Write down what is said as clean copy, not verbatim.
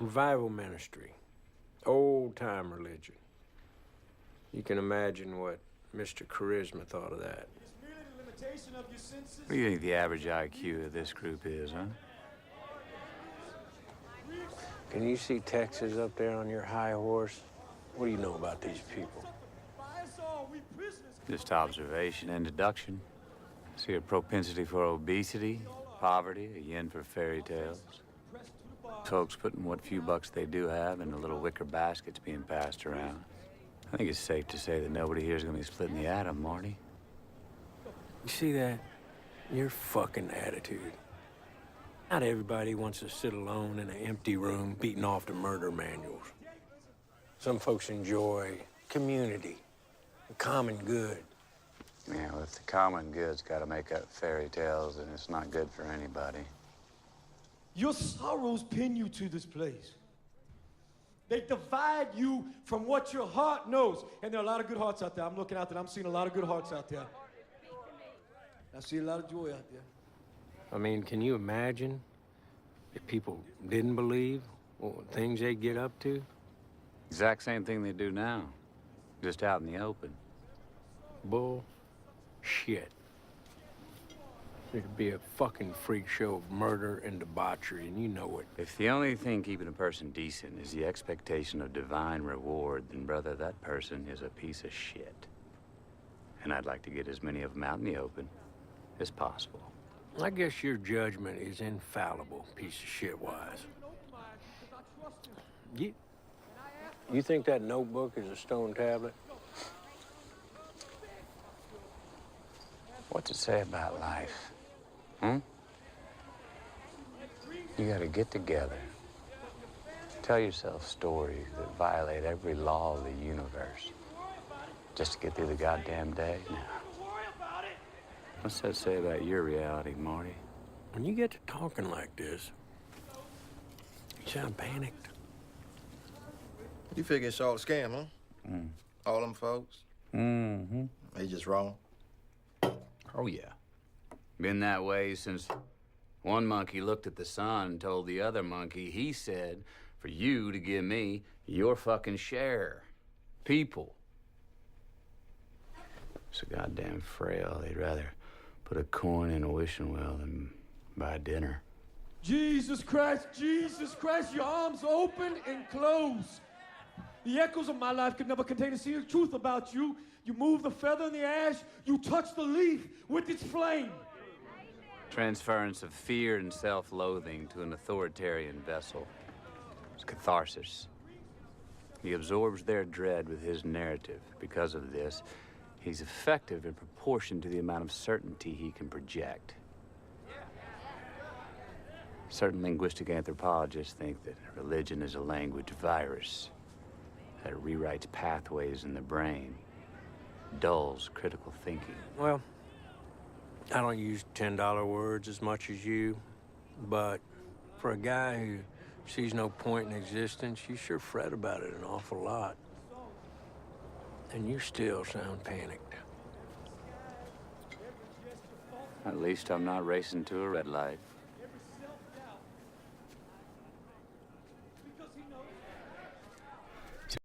Revival ministry. Old-time religion. You can imagine what Mr. Charisma thought of that. What do you think the average IQ of this group is, huh? Can you see Texas up there on your high horse? What do you know about these people? Just observation and deduction. See a propensity for obesity, poverty, a yen for fairy tales. Folks putting what few bucks they do have into little wicker baskets being passed around. I think it's safe to say that nobody here is going to be splitting the atom, Marty. You see that? Your fucking attitude. Not everybody wants to sit alone in an empty room beating off the murder manuals. Some folks enjoy community, the common good. Yeah, well, if the common good's got to make up fairy tales, then it's not good for anybody. Your sorrows pin you to this place. They divide you from what your heart knows. And there are a lot of good hearts out there. I'm looking out there, I'm seeing a lot of good hearts out there. I see a lot of joy out there. I mean, can you imagine if people didn't believe things they get up to? Exact same thing they do now, just out in the open. Bullshit. There'd be a fucking freak show of murder and debauchery, and you know it. If the only thing keeping a person decent is the expectation of divine reward, then, brother, that person is a piece of shit. And I'd like to get as many of them out in the open as possible. I guess your judgment is infallible, piece of shit wise. You think that notebook is a stone tablet? What's it say about life? Hmm? You gotta get together. Tell yourself stories that violate every law of the universe. Just to get through the goddamn day? Now. What's that say about your reality, Marty? When you get to talking like this, you sound panicked. You figure it's all a scam, huh? Mm. All them folks? Mm-hmm. They just wrong? Oh, yeah. Been that way since one monkey looked at the sun and told the other monkey, he said, for you to give me your fucking share. People. So goddamn frail, they'd rather put a coin in a wishing well than buy dinner. Jesus Christ, your arms open and close. The echoes of my life could never contain a single truth about you. You move the feather in the ash, you touch the leaf with its flame. Transference of fear and self-loathing to an authoritarian vessel. It's catharsis. He absorbs their dread with his narrative. Because of this, he's effective in proportion to the amount of certainty he can project. Certain linguistic anthropologists think that religion is a language virus, that it rewrites pathways in the brain, dulls critical thinking. Well, I don't use $10 words as much as you, but for a guy who sees no point in existence, you sure fret about it an awful lot. And you still sound panicked. At least I'm not racing to a red light.